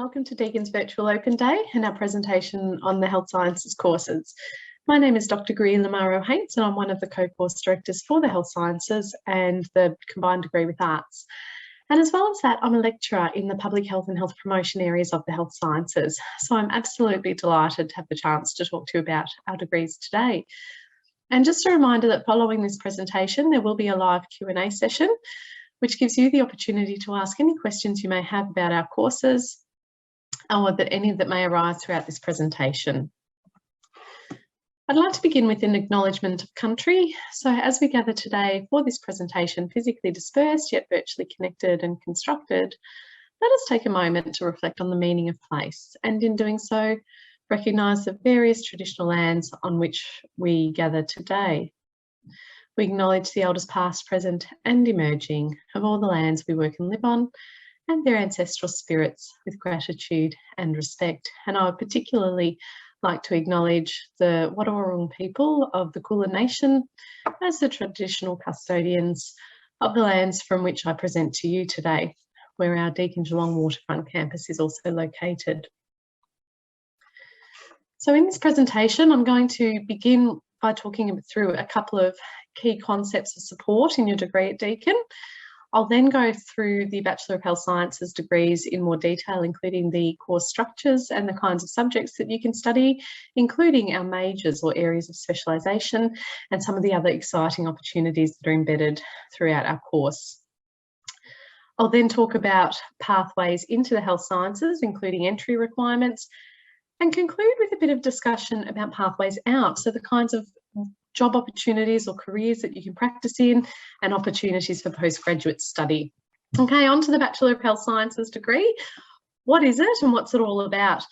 welcome to Deakin's Virtual Open Day and our presentation on the Health Sciences courses. My name is Dr. Greer Lamaro-Haints and I'm one of the co-course directors for the Health Sciences and the combined degree with Arts. And as well as that, I'm a lecturer in the Public Health and Health Promotion areas of the Health Sciences. So I'm absolutely delighted to have the chance to talk to you about our degrees today. And just a reminder that following this presentation, there will be a live Q&A session, which gives you the opportunity to ask any questions you may have about our courses or that any that may arise throughout this presentation. I'd like to begin with an acknowledgement of country. So as we gather today for this presentation, physically dispersed yet virtually connected and constructed, let us take a moment to reflect on the meaning of place, and in doing so, recognise the various traditional lands on which we gather today. We acknowledge the elders past, present and emerging of all the lands we work and live on and their ancestral spirits with gratitude and respect. And I would particularly like to acknowledge the Wadawurrung people of the Kulin Nation as the traditional custodians of the lands from which I present to you today, where our Deakin Geelong Waterfront campus is also located. So in this presentation, I'm going to begin by talking through a couple of key concepts of support in your degree at Deakin. I'll then go through the Bachelor of Health Sciences degrees in more detail, including the course structures and the kinds of subjects that you can study, including our majors or areas of specialisation and some of the other exciting opportunities that are embedded throughout our course. I'll then talk about pathways into the health sciences, including entry requirements, and conclude with a bit of discussion about pathways out, so the kinds of job opportunities or careers that you can practice in and opportunities for postgraduate study. Okay, on to the Bachelor of Health Sciences degree. What is it and what's it all about?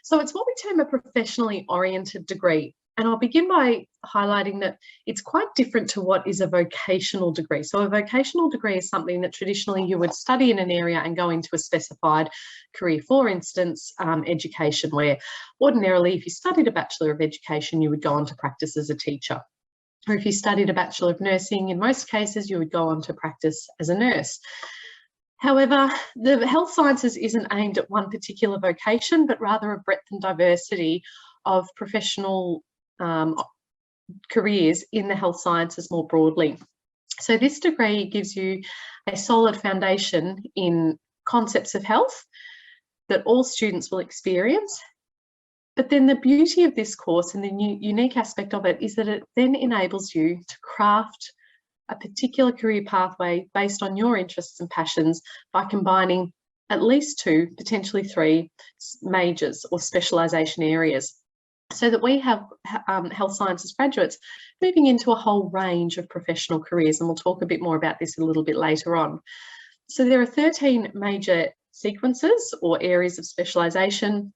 So it's what we term a professionally oriented degree. And I'll begin by highlighting that it's quite different to what is a vocational degree. So a vocational degree is something that traditionally you would study in an area and go into a specified career. For instance, education, where ordinarily if you studied a Bachelor of Education, you would go on to practice as a teacher. Or if you studied a Bachelor of Nursing, in most cases, you would go on to practice as a nurse. However, the health sciences isn't aimed at one particular vocation, but rather a breadth and diversity of professional careers in the health sciences more broadly. So this degree gives you a solid foundation in concepts of health that all students will experience. But then the beauty of this course and the unique aspect of it is that it then enables you to craft a particular career pathway based on your interests and passions by combining at least 2, potentially 3 majors or specialisation areas, so that we have health sciences graduates moving into a whole range of professional careers, and we'll talk a bit more about this a little bit later on. So there are 13 major sequences or areas of specialisation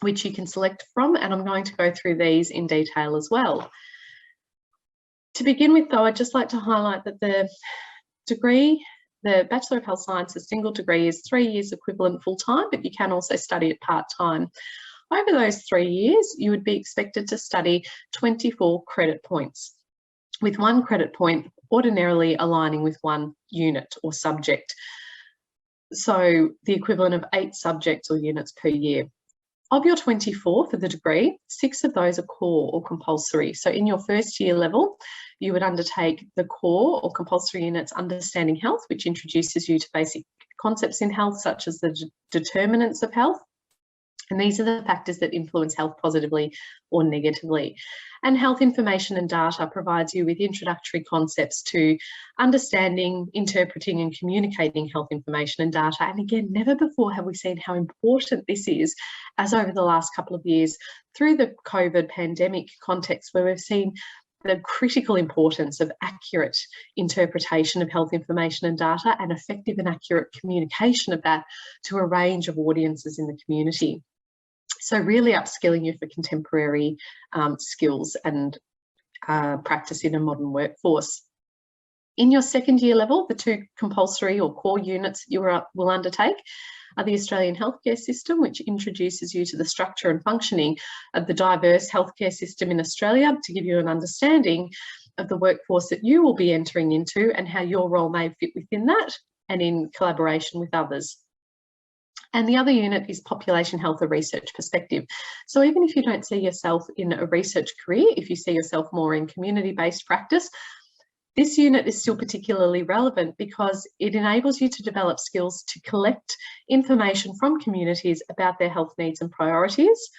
which you can select from, and I'm going to go through these in detail as well. To begin with though, I'd just like to highlight that the degree, the Bachelor of Health Sciences single degree, is 3 years equivalent full-time, but you can also study it part-time. Over those 3 years, you would be expected to study 24 credit points, with 1 credit point ordinarily aligning with 1 unit or subject. So the equivalent of 8 subjects or units per year. Of your 24 for the degree, 6 of those are core or compulsory. So in your first year level, you would undertake the core or compulsory units Understanding Health, which introduces you to basic concepts in health, such as the determinants of health. And these are the factors that influence health positively or negatively. And health information and data provides you with introductory concepts to understanding, interpreting and communicating health information and data. And again, never before have we seen how important this is, as over the last couple of years through the COVID pandemic context, where we've seen the critical importance of accurate interpretation of health information and data and effective and accurate communication of that to a range of audiences in the community. So really upskilling you for contemporary skills and practice in a modern workforce. In your second year level, the 2 compulsory or core units you will undertake are the Australian healthcare system, which introduces you to the structure and functioning of the diverse healthcare system in Australia to give you an understanding of the workforce that you will be entering into and how your role may fit within that and in collaboration with others. And the other unit is population health, a research perspective. So even if you don't see yourself in a research career, if you see yourself more in community-based practice, this unit is still particularly relevant because it enables you to develop skills to collect information from communities about their health needs and priorities,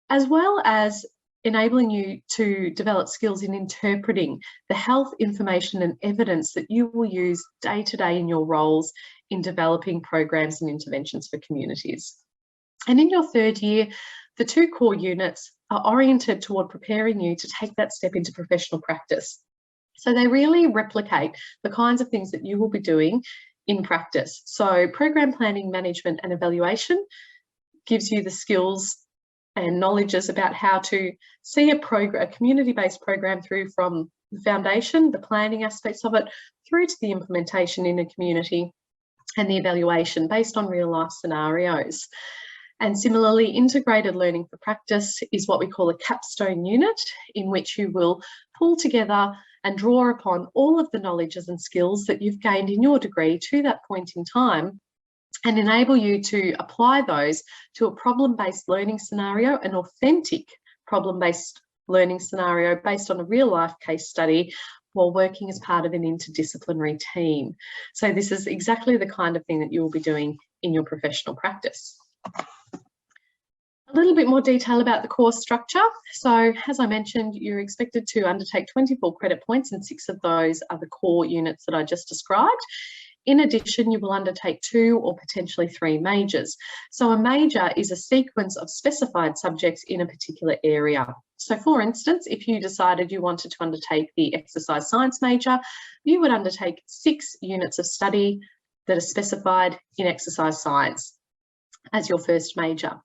as well as enabling you to develop skills in interpreting the health information and evidence that you will use day to day in your roles in developing programs and interventions for communities. And in your third year, the two core units are oriented toward preparing you to take that step into professional practice. So they really replicate the kinds of things that you will be doing in practice. So program planning, management and evaluation gives you the skills and knowledges about how to see a community-based program through from the foundation, the planning aspects of it, through to the implementation in a community and the evaluation based on real life scenarios. And similarly, integrated learning for practice is what we call a capstone unit, in which you will pull together and draw upon all of the knowledges and skills that you've gained in your degree to that point in time, and enable you to apply those to a problem-based learning scenario, an authentic problem-based learning scenario based on a real-life case study, while working as part of an interdisciplinary team. So this is exactly the kind of thing that you will be doing in your professional practice. A little bit more detail about the course structure. So as I mentioned, you're expected to undertake 24 credit points, and 6 of those are the core units that I just described. In addition, you will undertake 2 or potentially 3 majors. So a major is a sequence of specified subjects in a particular area. So for instance, if you decided you wanted to undertake the exercise science major, you would undertake 6 units of study that are specified in exercise science as your first major.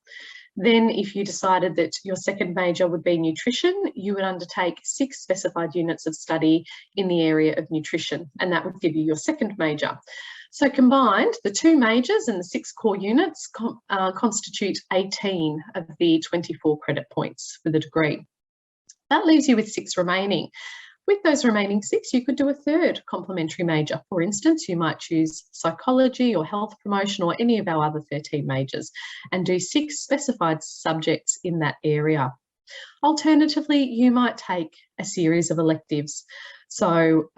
Then if you decided that your second major would be nutrition, you would undertake 6 specified units of study in the area of nutrition, and that would give you your second major. So combined, the 2 majors and the 6 core units constitute 18 of the 24 credit points for the degree. That leaves you with 6 remaining. With those remaining 6, you could do a third complementary major. For instance, you might choose psychology or health promotion or any of our other 13 majors and do 6 specified subjects in that area. Alternatively, you might take a series of electives. So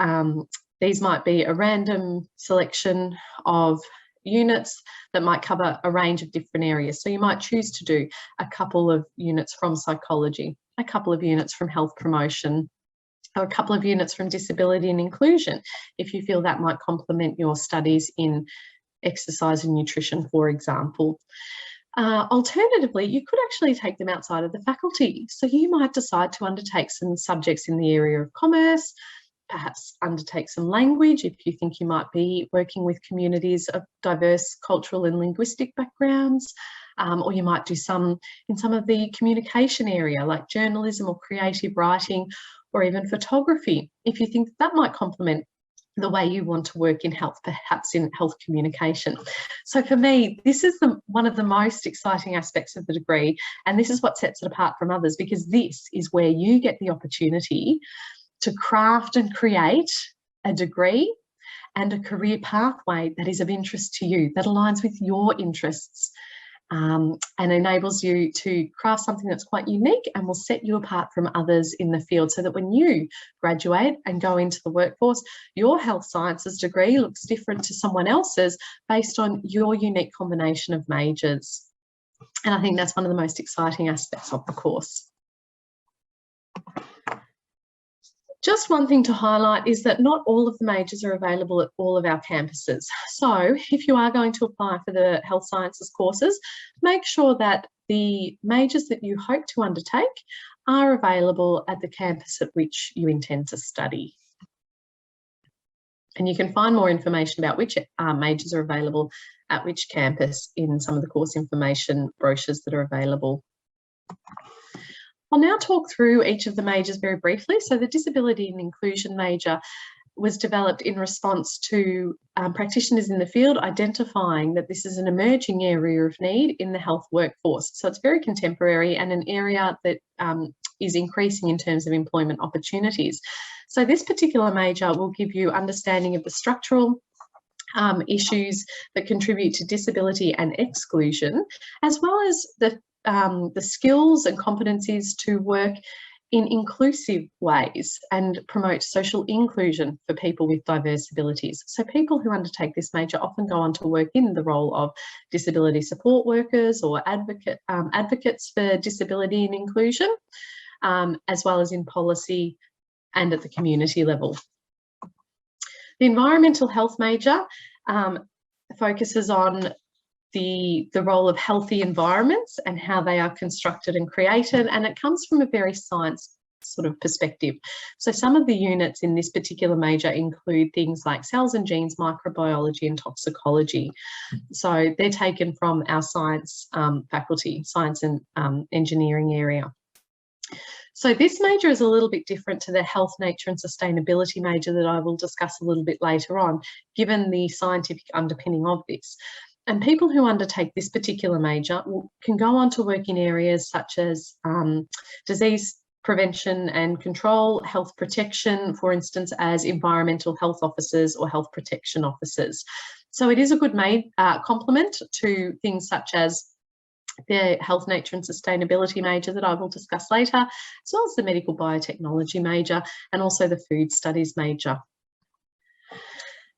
these might be a random selection of units that might cover a range of different areas. So you might choose to do a couple of units from psychology, a couple of units from health promotion, or a couple of units from disability and inclusion, if you feel that might complement your studies in exercise and nutrition, for example. Alternatively, you could actually take them outside of the faculty. So you might decide to undertake some subjects in the area of commerce, perhaps undertake some language if you think you might be working with communities of diverse cultural and linguistic backgrounds, or you might do some in some of the communication area like journalism or creative writing, or even photography, if you think that might complement the way you want to work in health, perhaps in health communication. So for me, this is one of the most exciting aspects of the degree, and this is what sets it apart from others, because this is where you get the opportunity to craft and create a degree and a career pathway that is of interest to you, that aligns with your interests, and enables you to craft something that's quite unique and will set you apart from others in the field, so that when you graduate and go into the workforce, your health sciences degree looks different to someone else's based on your unique combination of majors. And I think that's one of the most exciting aspects of the course. Just one thing to highlight is that not all of the majors are available at all of our campuses. So if you are going to apply for the health sciences courses, make sure that the majors that you hope to undertake are available at the campus at which you intend to study. And you can find more information about which majors are available at which campus in some of the course information brochures that are available. I'll now talk through each of the majors very briefly. So the disability and inclusion major was developed in response to practitioners in the field identifying that this is an emerging area of need in the health workforce. So it's very contemporary and an area that is increasing in terms of employment opportunities. So this particular major will give you understanding of the structural issues that contribute to disability and exclusion, as well as the skills and competencies to work in inclusive ways and promote social inclusion for people with diverse abilities. So people who undertake this major often go on to work in the role of disability support workers or advocates for disability and inclusion, as well as in policy and at the community level. The environmental health major focuses on the role of healthy environments and how they are constructed and created, and it comes from a very science sort of perspective. So some of the units in this particular major include things like cells and genes, microbiology and toxicology. So they're taken from our science faculty, science and engineering area. So this major is a little bit different to the health, nature and sustainability major that I will discuss a little bit later on, given the scientific underpinning of this. And people who undertake this particular major can go on to work in areas such as disease prevention and control, health protection, for instance, as environmental health officers or health protection officers. So it is a good complement to things such as the health, nature and sustainability major that I will discuss later, as well as the medical biotechnology major and also the food studies major.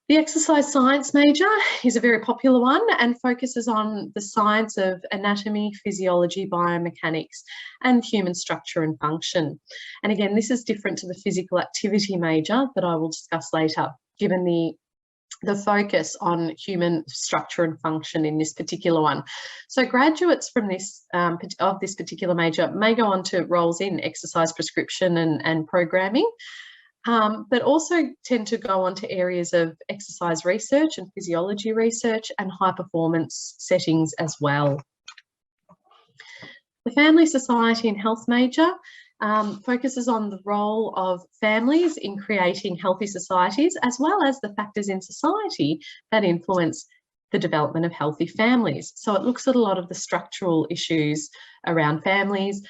The exercise science major is a very popular one and focuses on the science of anatomy, physiology, biomechanics and human structure and function. And again, this is different to the physical activity major that I will discuss later, given the focus on human structure and function in this particular one. So graduates from this of this particular major may go on to roles in exercise prescription and programming, but also tend to go on to areas of exercise research and physiology research and high performance settings as well. The Family, Society and Health major focuses on the role of families in creating healthy societies, as well as the factors in society that influence the development of healthy families. So it looks at a lot of the structural issues around families,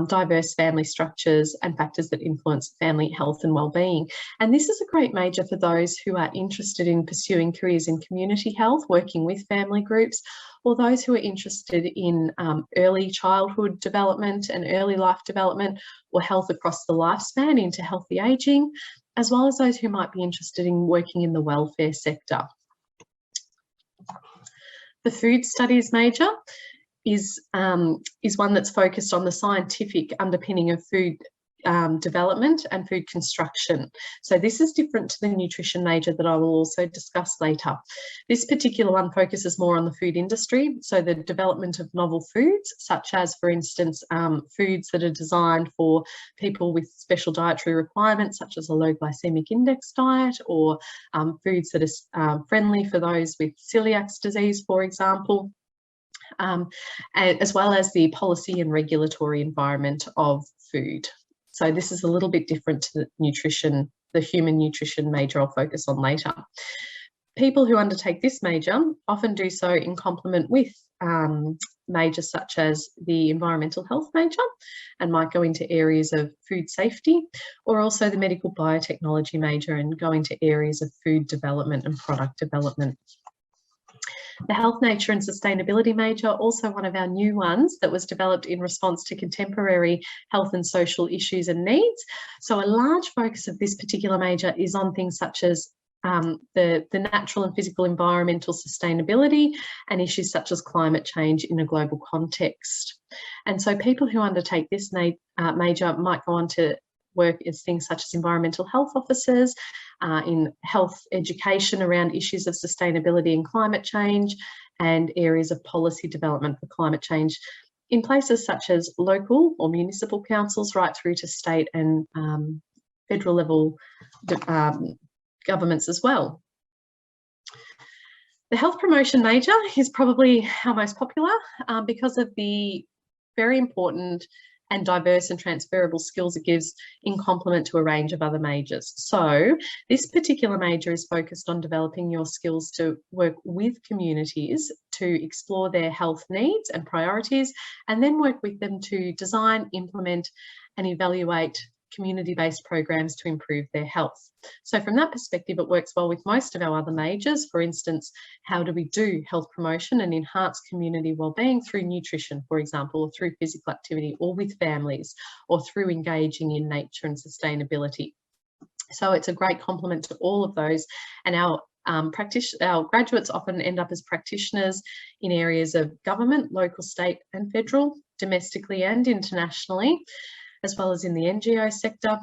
diverse family structures and factors that influence family health and well-being. And this is a great major for those who are interested in pursuing careers in community health, working with family groups, or those who are interested in early childhood development and early life development or health across the lifespan into healthy ageing, as well as those who might be interested in working in the welfare sector. The food studies major is one that's focused on the scientific underpinning of food development and food construction. So this is different to the nutrition major that I will also discuss later. This particular one focuses more on the food industry, so the development of novel foods, such as, for instance, foods that are designed for people with special dietary requirements, such as a low glycemic index diet, or foods that are friendly for those with celiac disease, for example. As well as the policy and regulatory environment of food. So this is a little bit different to the nutrition, the human nutrition major I'll focus on later. People who undertake this major often do so in complement with majors such as the environmental health major and might go into areas of food safety, or also the medical biotechnology major and go into areas of food development and product development. The Health, Nature and Sustainability major, also one of our new ones that was developed in response to contemporary health and social issues and needs. So a large focus of this particular major is on things such as the natural and physical environmental sustainability and issues such as climate change in a global context. And so people who undertake this major might go on to work as things such as environmental health officers, in health education around issues of sustainability and climate change, and areas of policy development for climate change in places such as local or municipal councils right through to state and federal level governments as well. The health promotion major is probably our most popular because of the very important and diverse and transferable skills it gives in complement to a range of other majors. So this particular major is focused on developing your skills to work with communities to explore their health needs and priorities, and then work with them to design, implement and evaluate community-based programs to improve their health. So from that perspective, it works well with most of our other majors. For instance, how do we do health promotion and enhance community wellbeing through nutrition, for example, or through physical activity, or with families, or through engaging in nature and sustainability. So it's a great complement to all of those, and our graduates often end up as practitioners in areas of government, local, state and federal, domestically and internationally, as well as in the NGO sector,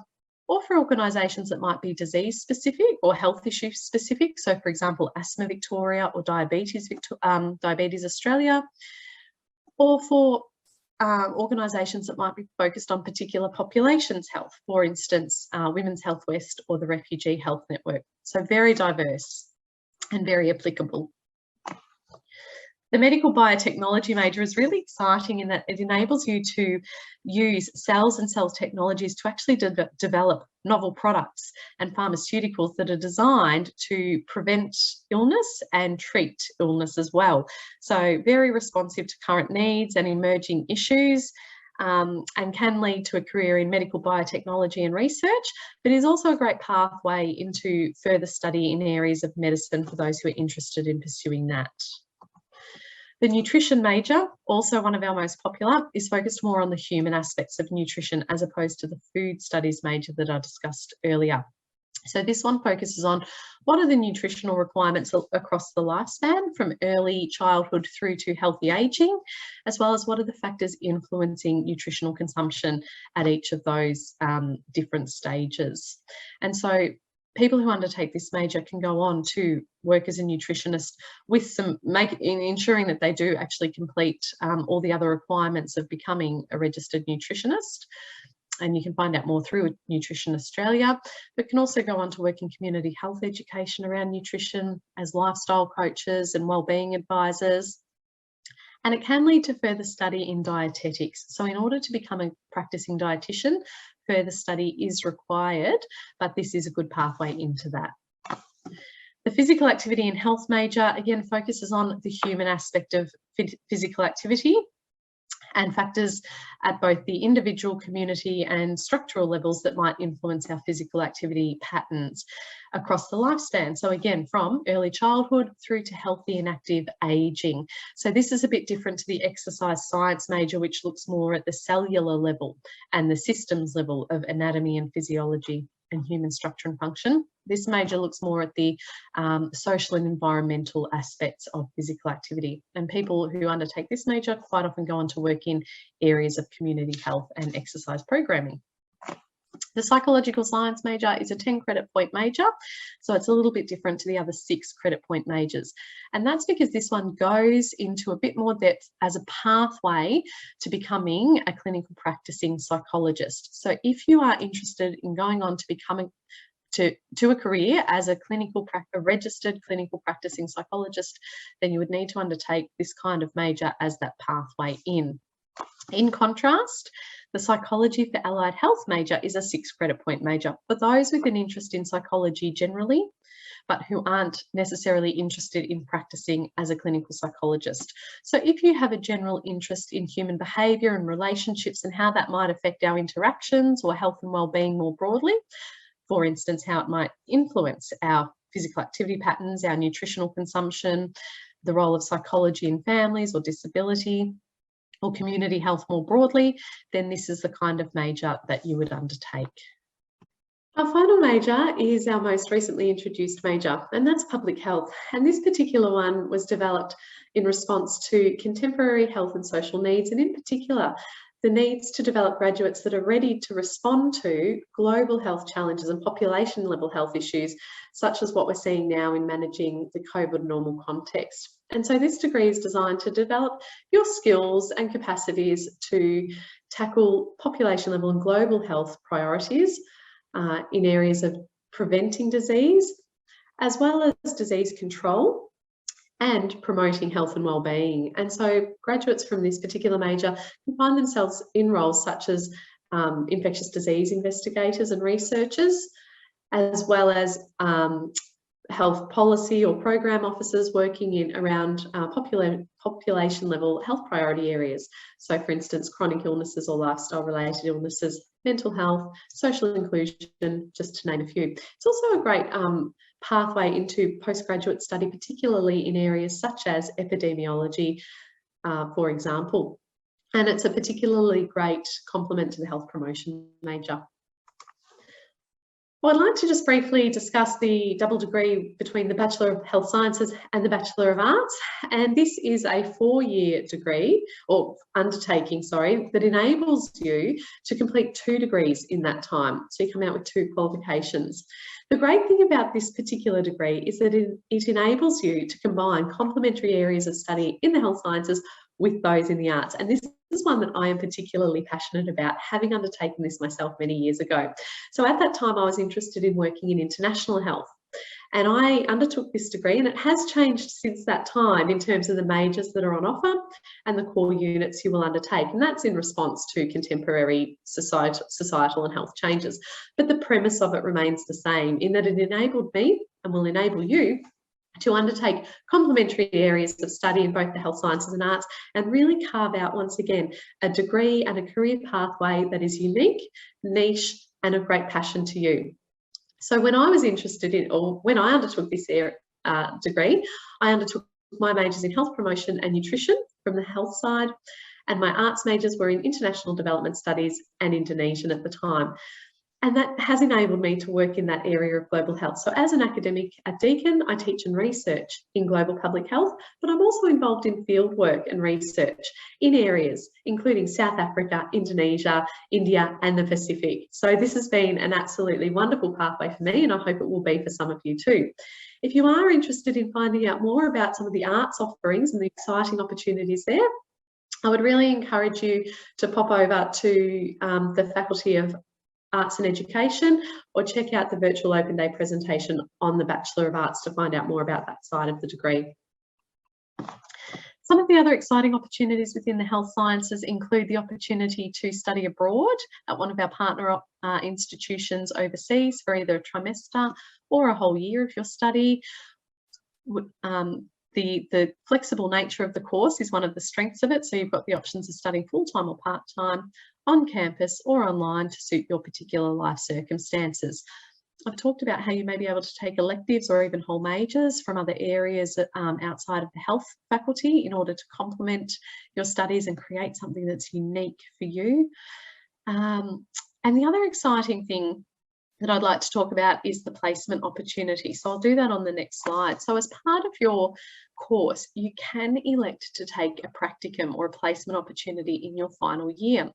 or for organisations that might be disease specific or health issue specific. So for example, Asthma Victoria or Diabetes Australia, or for organisations that might be focused on particular populations' health, for instance, Women's Health West or the Refugee Health Network. So very diverse and very applicable. The medical biotechnology major is really exciting in that it enables you to use cells and cell technologies to actually develop novel products and pharmaceuticals that are designed to prevent illness and treat illness as well. So very responsive to current needs and emerging issues, and can lead to a career in medical biotechnology and research, but is also a great pathway into further study in areas of medicine for those who are interested in pursuing that. The nutrition major, also one of our most popular, is focused more on the human aspects of nutrition as opposed to the food studies major that I discussed earlier. So this one focuses on what are the nutritional requirements across the lifespan from early childhood through to healthy ageing, as well as what are the factors influencing nutritional consumption at each of those different stages. And so people who undertake this major can go on to work as a nutritionist with ensuring that they do actually complete all the other requirements of becoming a registered nutritionist. And you can find out more through Nutrition Australia, but can also go on to work in community health education around nutrition as lifestyle coaches and wellbeing advisors. And it can lead to further study in dietetics. So in order to become a practicing dietitian, further study is required, but this is a good pathway into that. The physical activity and health major, again, focuses on the human aspect of physical activity and factors at both the individual, community and structural levels that might influence our physical activity patterns across the lifespan. So again, from early childhood through to healthy and active ageing. So this is a bit different to the exercise science major, which looks more at the cellular level and the systems level of anatomy and physiology and human structure and function. This major looks more at the social and environmental aspects of physical activity. And people who undertake this major quite often go on to work in areas of community health and exercise programming. The psychological science major is a 10 credit point major, so it's a little bit different to the other 6 credit point majors. And that's because this one goes into a bit more depth as a pathway to becoming a clinical practicing psychologist. So if you are interested in going on to becoming to a career as a registered clinical practicing psychologist, then you would need to undertake this kind of major as that pathway in. In contrast, the Psychology for Allied Health major is a 6 credit point major for those with an interest in psychology generally, but who aren't necessarily interested in practicing as a clinical psychologist. So if you have a general interest in human behaviour and relationships and how that might affect our interactions or health and wellbeing more broadly, for instance, how it might influence our physical activity patterns, our nutritional consumption, the role of psychology in families or disability, or community health more broadly, then this is the kind of major that you would undertake. Our final major is our most recently introduced major, and that's public health. And this particular one was developed in response to contemporary health and social needs, and in particular, the needs to develop graduates that are ready to respond to global health challenges and population level health issues, such as what we're seeing now in managing the COVID normal context. And so this degree is designed to develop your skills and capacities to tackle population level and global health priorities in areas of preventing disease, as well as disease control and promoting health and wellbeing. And so graduates from this particular major can find themselves in roles such as infectious disease investigators and researchers, as well as health policy or program officers working in around population level health priority areas. So for instance, chronic illnesses or lifestyle related illnesses, mental health, social inclusion, just to name a few. It's also a great pathway into postgraduate study, particularly in areas such as epidemiology, for example. And it's a particularly great complement to the health promotion major. Well, I'd like to just briefly discuss the double degree between the Bachelor of Health Sciences and the Bachelor of Arts. And this is a 4-year degree, or undertaking, sorry, that enables you to complete 2 degrees in that time. So you come out with 2 qualifications. The great thing about this particular degree is that it enables you to combine complementary areas of study in the health sciences with those in the arts. And this is one that I am particularly passionate about, having undertaken this myself many years ago. So at that time, I was interested in working in international health. And I undertook this degree, and it has changed since that time in terms of the majors that are on offer and the core units you will undertake. And that's in response to contemporary societal and health changes. But the premise of it remains the same, in that it enabled me and will enable you to undertake complementary areas of study in both the health sciences and arts, and really carve out, once again, a degree and a career pathway that is unique, niche, and of great passion to you. So when I was interested in, or when I undertook this degree, I undertook my majors in health promotion and nutrition from the health side, and my arts majors were in international development studies and Indonesian at the time. And that has enabled me to work in that area of global health. So as an academic at Deakin, I teach and research in global public health, but I'm also involved in field work and research in areas including South Africa, Indonesia, India, and the Pacific. So this has been an absolutely wonderful pathway for me, and I hope it will be for some of you too. If you are interested in finding out more about some of the arts offerings and the exciting opportunities there, I would really encourage you to pop over to the Faculty of Arts and Education, or check out the virtual open day presentation on the Bachelor of Arts to find out more about that side of the degree. Some of the other exciting opportunities within the health sciences include the opportunity to study abroad at one of our partner institutions overseas for either a trimester or a whole year of your study. The flexible nature of the course is one of the strengths of it, so you've got the options of studying full-time or part-time, on campus or online to suit your particular life circumstances. I've talked about how you may be able to take electives or even whole majors from other areas outside of the health faculty in order to complement your studies and create something that's unique for you. And the other exciting thing that I'd like to talk about is the placement opportunity. So I'll do that on the next slide. So as part of your course, you can elect to take a practicum or a placement opportunity in your final year.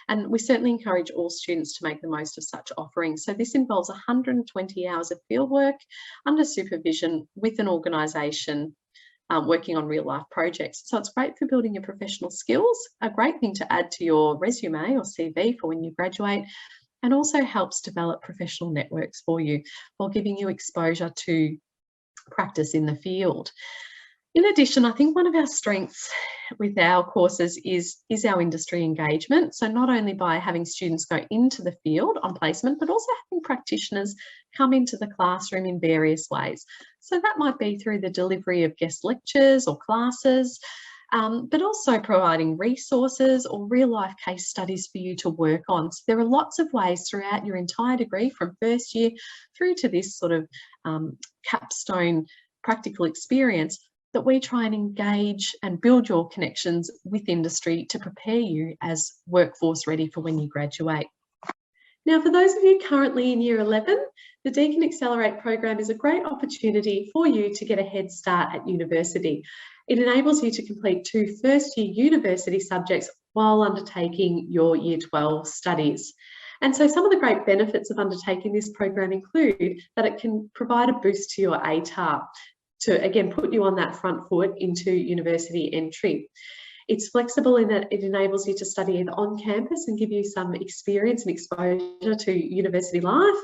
And we certainly encourage all students to make the most of such offerings. So this involves 120 hours of fieldwork under supervision with an organisation working on real life projects. So it's great for building your professional skills, a great thing to add to your resume or CV for when you graduate, and also helps develop professional networks for you while giving you exposure to practice in the field. In addition, I think one of our strengths with our courses is our industry engagement. So not only by having students go into the field on placement, but also having practitioners come into the classroom in various ways. So that might be through the delivery of guest lectures or classes, but also providing resources or real life case studies for you to work on. So there are lots of ways throughout your entire degree, from first year through to this sort of capstone practical experience, that we try and engage and build your connections with industry to prepare you as workforce ready for when you graduate. Now, for those of you currently in Year 11, the Deakin Accelerate program is a great opportunity for you to get a head start at university. It enables you to complete 2 first-year university subjects while undertaking your Year 12 studies. And so some of the great benefits of undertaking this program include that it can provide a boost to your ATAR to, again, put you on that front foot into university entry. It's flexible in that it enables you to study either on campus and give you some experience and exposure to university life,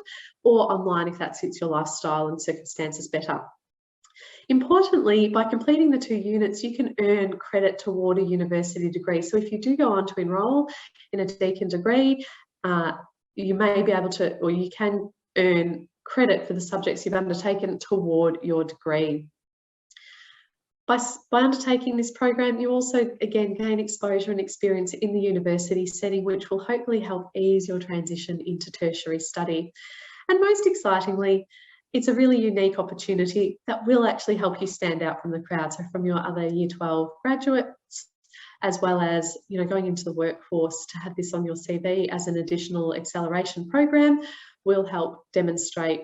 or online if that suits your lifestyle and circumstances better. Importantly, by completing the 2 units, you can earn credit toward a university degree. So if you do go on to enrol in a Deakin degree, you may be able to, or you can earn credit for the subjects you've undertaken toward your degree. By undertaking this program, you also, again, gain exposure and experience in the university setting, which will hopefully help ease your transition into tertiary study. And most excitingly, it's a really unique opportunity that will actually help you stand out from the crowd. So from your other Year 12 graduates, as well as, you know, going into the workforce, to have this on your CV as an additional acceleration program will help demonstrate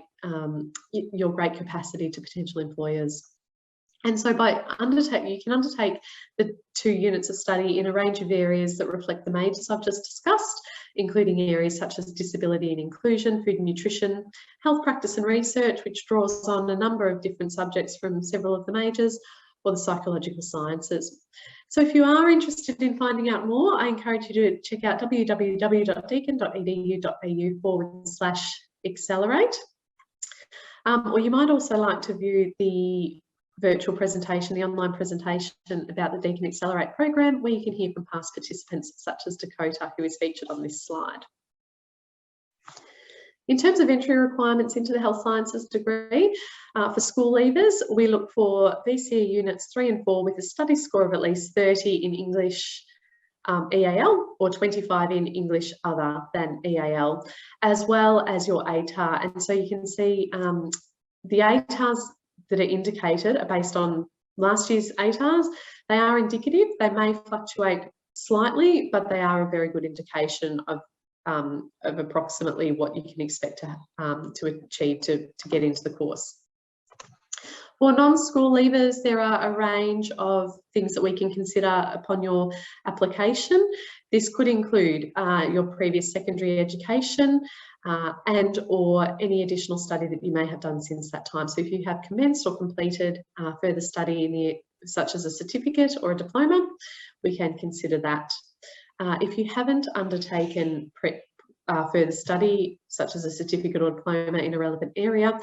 your great capacity to potential employers. And so you can undertake the 2 units of study in a range of areas that reflect the majors I've just discussed, including areas such as disability and inclusion, food and nutrition, health practice and research, which draws on a number of different subjects from several of the majors, or the psychological sciences. So if you are interested in finding out more, I encourage you to check out www.deakin.edu.au/accelerate. Or you might also like to view the virtual presentation, the online presentation about the Deakin Accelerate program, where you can hear from past participants such as Dakota, who is featured on this slide. In terms of entry requirements into the health sciences degree, for school leavers, we look for VCE units 3 and 4 with a study score of at least 30 in English EAL or 25 in English other than EAL, as well as your ATAR. And so you can see the ATARs that are indicated are based on last year's ATARs. They are indicative. They may fluctuate slightly, but they are a very good indication of approximately what you can expect to achieve to get into the course. For non-school leavers, there are a range of things that we can consider upon your application. This could include your previous secondary education and or any additional study that you may have done since that time. So if you have commenced or completed further study such as a certificate or a diploma, we can consider that. If you haven't undertaken further study, such as a certificate or diploma in a relevant area,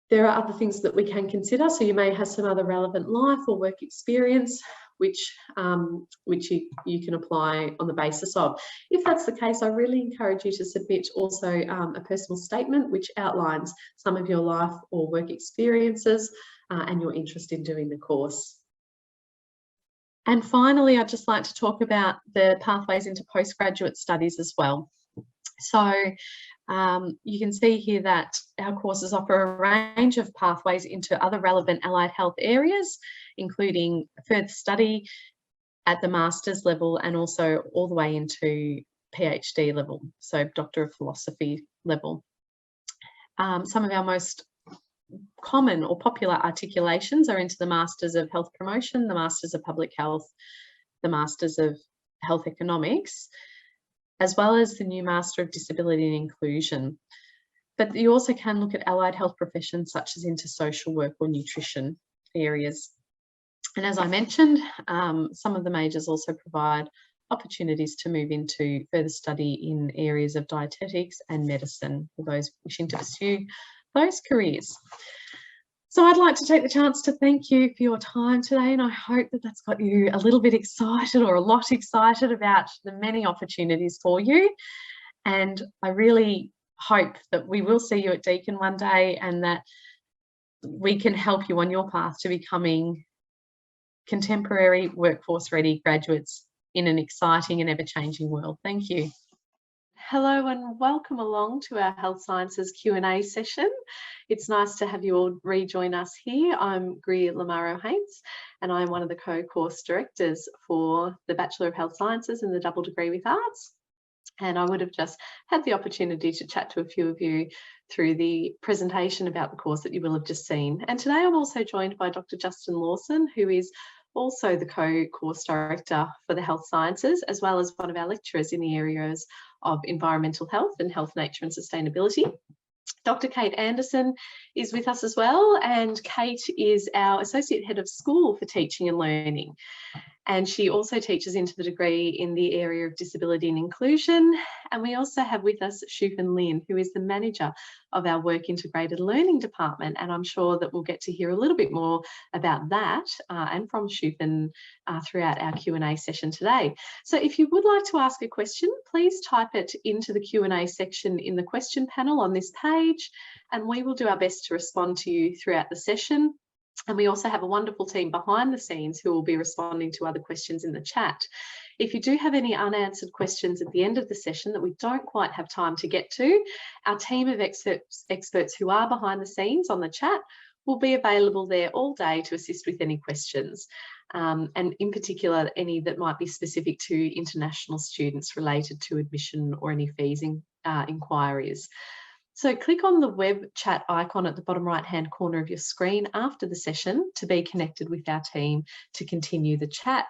there are other things that we can consider. So you may have some other relevant life or work experience, which you can apply on the basis of. If that's the case, I really encourage you to submit also a personal statement which outlines some of your life or work experiences and your interest in doing the course. And finally, I'd just like to talk about the pathways into postgraduate studies as well. So you can see here that our courses offer a range of pathways into other relevant allied health areas, including further study at the master's level and also all the way into PhD level, so Doctor of Philosophy level. Some of our most common or popular articulations are into the Masters of Health Promotion, the Masters of Public Health, the Masters of Health Economics, as well as the new Master of Disability and Inclusion. But you also can look at allied health professions such as into social work or nutrition areas. And as I mentioned, some of the majors also provide opportunities to move into further study in areas of dietetics and medicine for those wishing to pursue those careers. So I'd like to take the chance to thank you for your time today, and I hope that that's got you a little bit excited or a lot excited about the many opportunities for you. And I really hope that we will see you at Deakin one day and that we can help you on your path to becoming contemporary workforce ready graduates in an exciting and ever-changing world. Thank you. Hello and welcome along to our Health Sciences Q&A session. It's nice to have you all rejoin us here. I'm Greer Lamaro-Haynes and I'm one of the co-course directors for the Bachelor of Health Sciences and the Double Degree with Arts. And I would have just had the opportunity to chat to a few of you through the presentation about the course that you will have just seen. And today I'm also joined by Dr. Justin Lawson, who is also the co-course director for the Health Sciences, as well as one of our lecturers in the areas of environmental health and health, nature and sustainability. Dr. Kate Anderson is with us as well, and Kate is our Associate Head of School for Teaching and Learning. And she also teaches into the degree in the area of disability and inclusion. And we also have with us Shufan Lin, who is the manager of our Work Integrated Learning department. And I'm sure that we'll get to hear a little bit more about that and from Shufan throughout our Q&A session today. So if you would like to ask a question, please type it into the Q&A section in the question panel on this page, and we will do our best to respond to you throughout the session. And we also have a wonderful team behind the scenes who will be responding to other questions in the chat. If you do have any unanswered questions at the end of the session that we don't quite have time to get to, our team of experts who are behind the scenes on the chat will be available there all day to assist with any questions, and in particular any that might be specific to international students related to admission or any fees inquiries. So click on the web chat icon at the bottom right hand corner of your screen after the session to be connected with our team to continue the chat.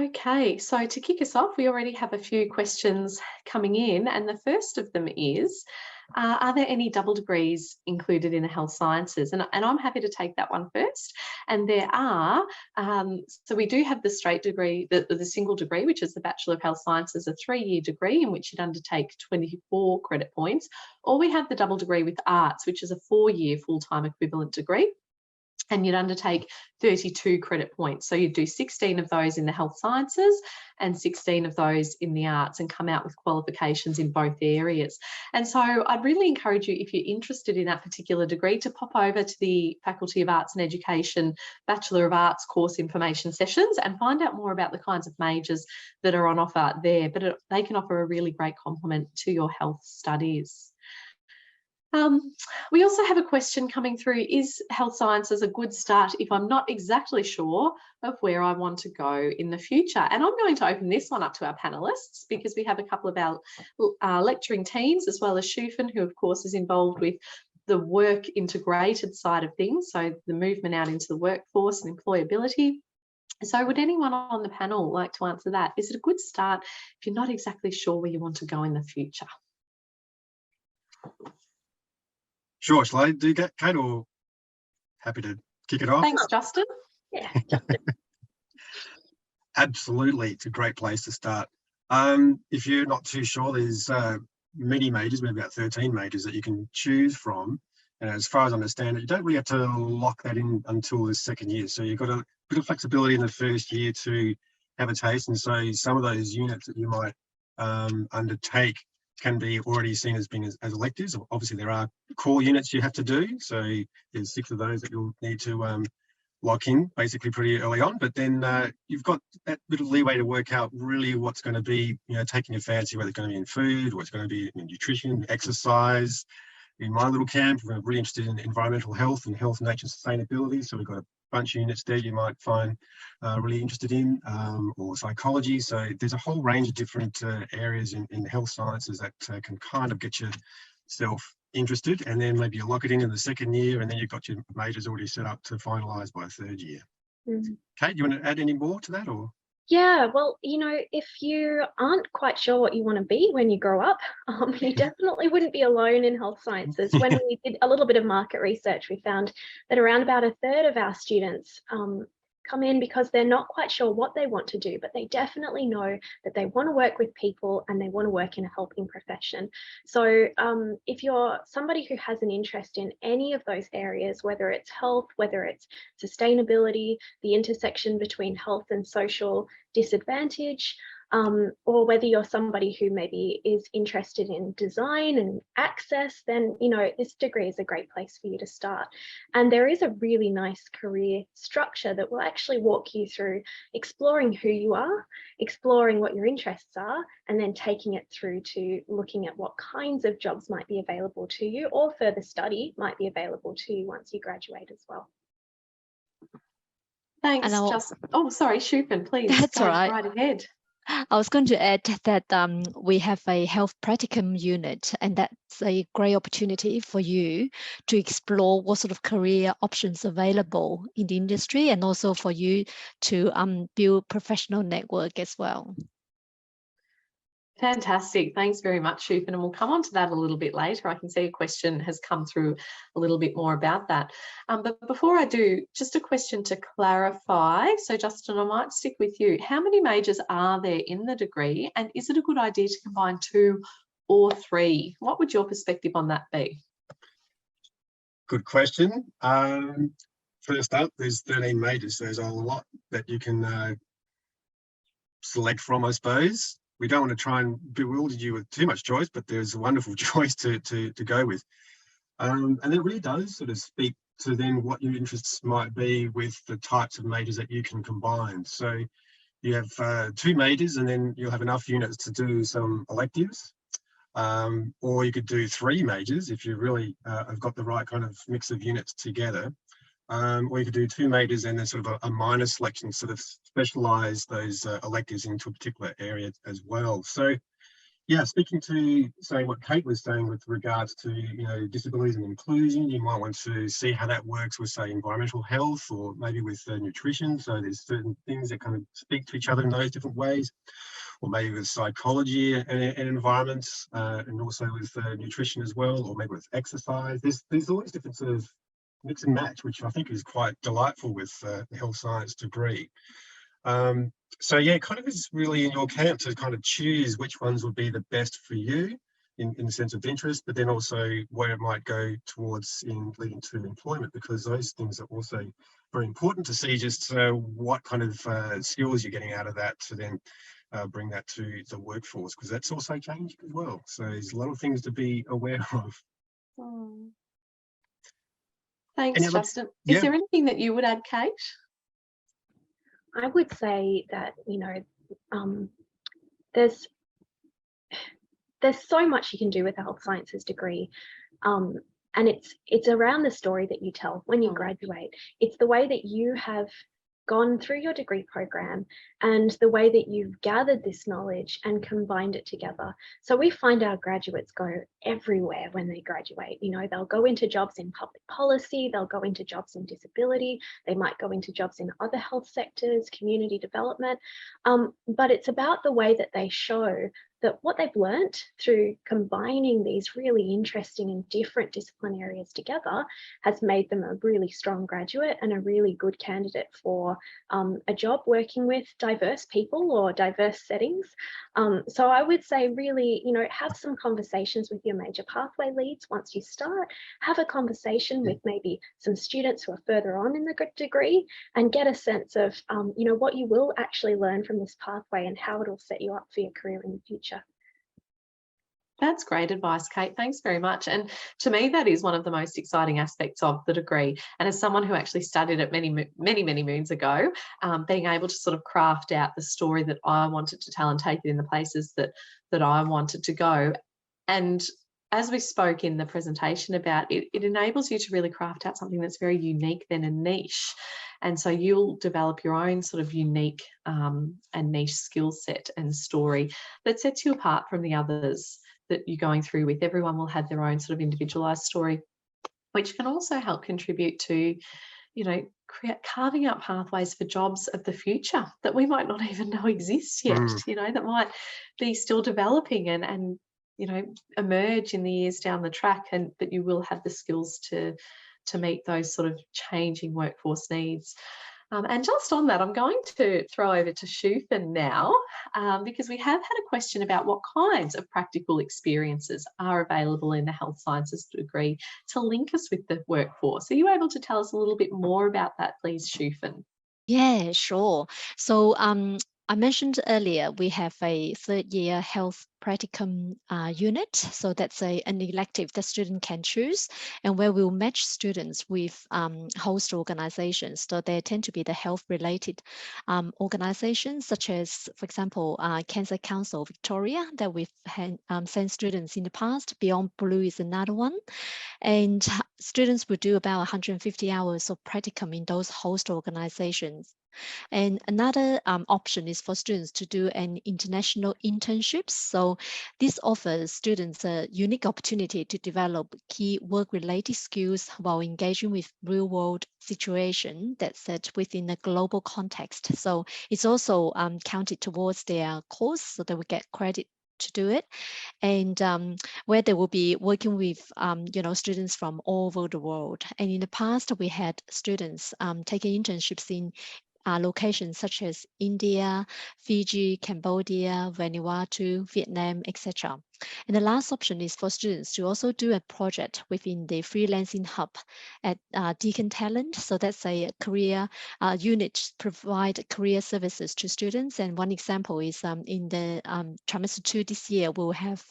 Okay, so to kick us off, we already have a few questions coming in, and the first of them is, are there any double degrees included in the health sciences? And I'm happy to take that one first. And there are, so we do have the straight degree, the single degree, which is the Bachelor of Health Sciences, a 3-year degree in which you'd undertake 24 credit points, or we have the double degree with arts, which is a 4-year full-time equivalent degree, and you'd undertake 32 credit points. So you'd do 16 of those in the health sciences and 16 of those in the arts, and come out with qualifications in both areas. And so I'd really encourage you, if you're interested in that particular degree, to pop over to the Faculty of Arts and Education Bachelor of Arts course information sessions and find out more about the kinds of majors that are on offer there. But they can offer a really great complement to your health studies. We also have a question coming through: is health sciences a good start if I'm not exactly sure of where I want to go in the future? And I'm going to open this one up to our panelists, because we have a couple of our lecturing teams, as well as Shufan, who of course is involved with the work integrated side of things, so the movement out into the workforce and employability. So would anyone on the panel like to answer that? Is it a good start if you're not exactly sure where you want to go in the future? Sure, shall I do that, Kate, or happy to kick it off? Thanks, Justin. Yeah, Justin. Absolutely, it's a great place to start. If you're not too sure, there's many majors, we have about 13 majors that you can choose from. And as far as I understand it, you don't really have to lock that in until the second year. So you've got a bit of flexibility in the first year to have a taste. And so some of those units that you might undertake can be already seen as being as electives. Obviously, there are core units you have to do. So there's 6 of those that you'll need to lock in basically pretty early on. But then you've got that bit of leeway to work out really what's going to be, taking your fancy, whether it's going to be in food or it's going to be in nutrition, exercise. In my little camp, we're really interested in environmental health and health, nature, and sustainability. So we've got a bunch of units there you might find really interested in, or psychology. So there's a whole range of different areas in health sciences that can kind of get yourself interested, and then maybe you lock it in the second year, and then you've got your majors already set up to finalise by 3rd year. Kate, you want to add any more to that, or? Yeah, well, if you aren't quite sure what you want to be when you grow up, you definitely wouldn't be alone in health sciences. When we did a little bit of market research, we found that around about 1/3 of our students come in because they're not quite sure what they want to do, but they definitely know that they want to work with people and they want to work in a helping profession. So if you're somebody who has an interest in any of those areas, whether it's health, whether it's sustainability, the intersection between health and social disadvantage, or whether you're somebody who maybe is interested in design and access, then this degree is a great place for you to start. And there is a really nice career structure that will actually walk you through exploring who you are, exploring what your interests are, and then taking it through to looking at what kinds of jobs might be available to you, or further study might be available to you once you graduate as well. Thanks, Justin. Oh, sorry, Shufan, please. That's go right ahead. I was going to add that we have a health practicum unit, and that's a great opportunity for you to explore what sort of career options available in the industry, and also for you to build professional network as well. Fantastic. Thanks very much, Shufan. And we'll come on to that a little bit later. I can see a question has come through a little bit more about that. But before I do, just a question to clarify. So Justin, I might stick with you. How many majors are there in the degree? And is it a good idea to combine 2 or 3? What would your perspective on that be? Good question. First up, there's 13 majors. So there's a lot that you can select from, I suppose. We don't want to try and bewilder you with too much choice, but there's a wonderful choice to go with. And it really does sort of speak to then what your interests might be with the types of majors that you can combine. So you have 2 majors, and then you'll have enough units to do some electives. Or you could do 3 majors if you really have got the right kind of mix of units together. Or you could do 2 majors and then sort of a minor selection, sort of specialize those electives into a particular area as well. So yeah, speaking to say what Kate was saying with regards to, you know, disabilities and inclusion, you might want to see how that works with, say, environmental health, or maybe with nutrition. So there's certain things that kind of speak to each other in those different ways, or maybe with psychology and environments, and also with nutrition as well, or maybe with exercise. There's all these different sort of mix and match, which I think is quite delightful with the health science degree. So yeah, it kind of is really in your camp to kind of choose which ones would be the best for you in the sense of interest, but then also where it might go towards in leading to employment, because those things are also very important to see just what kind of skills you're getting out of that to then bring that to the workforce, because that's also changing as well. So there's a lot of things to be aware of. Thanks, Justin. Is there anything that you would add, Kate? I would say that, you know, there's so much you can do with a health sciences degree, and it's around the story that you tell when you graduate. It's the way that you have gone through your degree program and the way that you've gathered this knowledge and combined it together. So we find our graduates go everywhere when they graduate. You know, they'll go into jobs in public policy, they'll go into jobs in disability, they might go into jobs in other health sectors, community development, but it's about the way that they show that what they've learnt through combining these really interesting and different discipline areas together has made them a really strong graduate and a really good candidate for a job working with diverse people or diverse settings. So I would say really, you know, have some conversations with your major pathway leads once you start, have a conversation with maybe some students who are further on in the degree, and get a sense of, you know, what you will actually learn from this pathway and how it'll set you up for your career in the future. That's great advice, Kate. Thanks very much. And to me, that is one of the most exciting aspects of the degree. And as someone who actually studied it many moons ago, being able to sort of craft out the story that I wanted to tell and take it in the places that I wanted to go. And as we spoke in the presentation about it, it enables you to really craft out something that's very unique then and niche. And so you'll develop your own sort of unique and niche skill set and story that sets you apart from the others that you're going through with. Everyone will have their own sort of individualized story, which can also help contribute to, you know, carving out pathways for jobs of the future that we might not even know exist yet, you know, that might be still developing and you know, emerge in the years down the track, and that you will have the skills to meet those sort of changing workforce needs. And just on that, I'm going to throw over to Shufan now, because we have had a question about what kinds of practical experiences are available in the health sciences degree to link us with the workforce. Are you able to tell us a little bit more about that, please, Shufan? Yeah, sure. So I mentioned earlier, we have a 3rd-year health practicum unit. So that's an elective that student can choose, and where we'll match students with host organizations. So they tend to be the health-related organizations, such as, for example, Cancer Council Victoria, that we've sent students in the past. Beyond Blue is another one. And students will do about 150 hours of practicum in those host organizations. And another option is for students to do an international internship. So this offers students a unique opportunity to develop key work-related skills while engaging with real-world situation that's set within a global context. So it's also counted towards their course, so they will get credit to do it, and where they will be working with students from all over the world. And in the past, we had students taking internships in locations such as India, Fiji, Cambodia, Vanuatu, Vietnam, etc. And the last option is for students to also do a project within the freelancing hub at Deakin Talent. So that's a career unit provide career services to students. And one example is in the trimester 2 this year, we'll have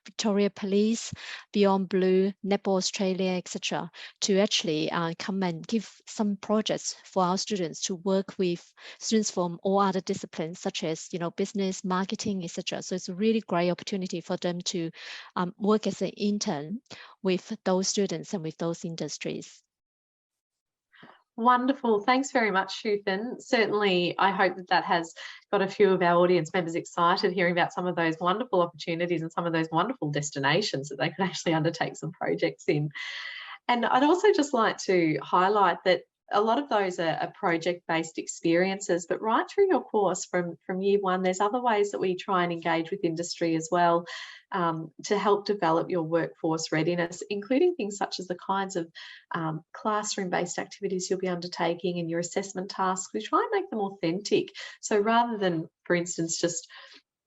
Victoria Police, Beyond Blue, Netball Australia, etc. to actually come and give some projects for our students to work with students from all other disciplines, such as business, marketing, etc. So it's a really great opportunity for them to work as an intern with those students and with those industries. Wonderful. Thanks very much, Shufan. Certainly, I hope that has got a few of our audience members excited hearing about some of those wonderful opportunities and some of those wonderful destinations that they could actually undertake some projects in. And I'd also just like to highlight that a lot of those are project-based experiences, but right through your course from year one, there's other ways that we try and engage with industry as well to help develop your workforce readiness, including things such as the kinds of classroom-based activities you'll be undertaking and your assessment tasks. We try and make them authentic. So rather than, for instance, just